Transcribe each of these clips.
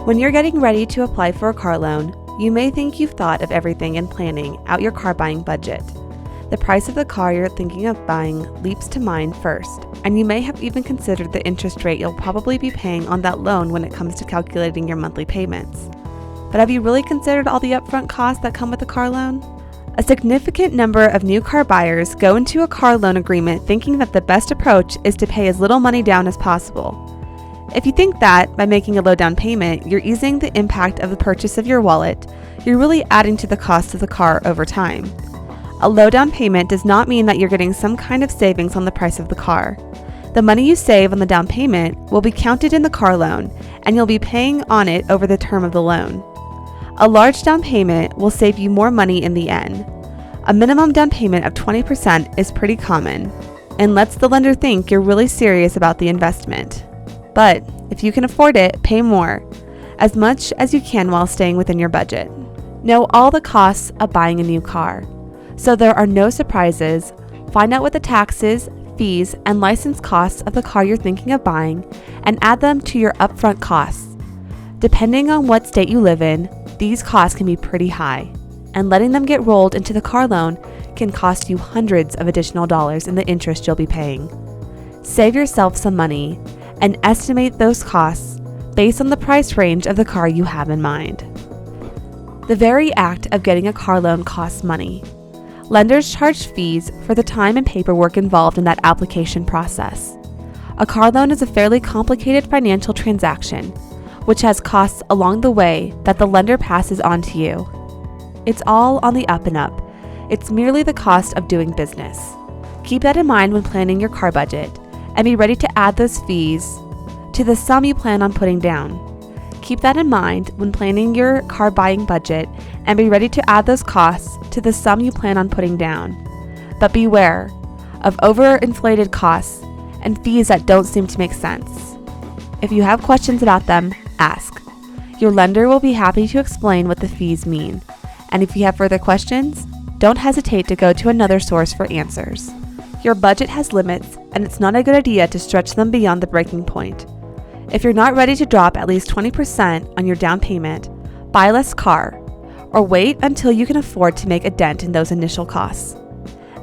When you're getting ready to apply for a car loan, you may think you've thought of everything in planning out your car buying budget. The price of the car you're thinking of buying leaps to mind first, and you may have even considered the interest rate you'll probably be paying on that loan when it comes to calculating your monthly payments. But have you really considered all the upfront costs that come with a car loan? A significant number of new car buyers go into a car loan agreement thinking that the best approach is to pay as little money down as possible. If you think that, by making a low down payment, you're easing the impact of the purchase of your wallet, you're really adding to the cost of the car over time. A low down payment does not mean that you're getting some kind of savings on the price of the car. The money you save on the down payment will be counted in the car loan, and you'll be paying on it over the term of the loan. A large down payment will save you more money in the end. A minimum down payment of 20% is pretty common, and lets the lender think you're really serious about the investment. But if you can afford it, pay more, as much as you can while staying within your budget. Know all the costs of buying a new car, so there are no surprises. Find out what the taxes, fees, and license costs of the car you're thinking of buying, and add them to your upfront costs. Depending on what state you live in, these costs can be pretty high, and letting them get rolled into the car loan can cost you hundreds of additional dollars in the interest you'll be paying. Save yourself some money and estimate those costs based on the price range of the car you have in mind. The very act of getting a car loan costs money. Lenders charge fees for the time and paperwork involved in that application process. A car loan is a fairly complicated financial transaction, which has costs along the way that the lender passes on to you. It's all on the up and up. It's merely the cost of doing business. Keep that in mind when planning your car budget, and be ready to add those fees to the sum you plan on putting down. Keep that in mind when planning your car buying budget, and be ready to add those costs to the sum you plan on putting down. But beware of overinflated costs and fees that don't seem to make sense. If you have questions about them, ask. Your lender will be happy to explain what the fees mean. And if you have further questions, don't hesitate to go to another source for answers. Your budget has limits, and it's not a good idea to stretch them beyond the breaking point. If you're not ready to drop at least 20% on your down payment, buy less car, or wait until you can afford to make a dent in those initial costs.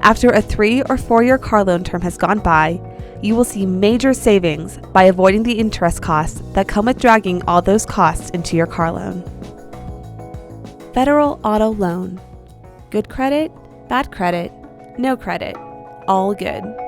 After a 3 or 4 year car loan term has gone by, you will see major savings by avoiding the interest costs that come with dragging all those costs into your car loan. Federal Auto Loan. Good credit, bad credit, no credit, all good.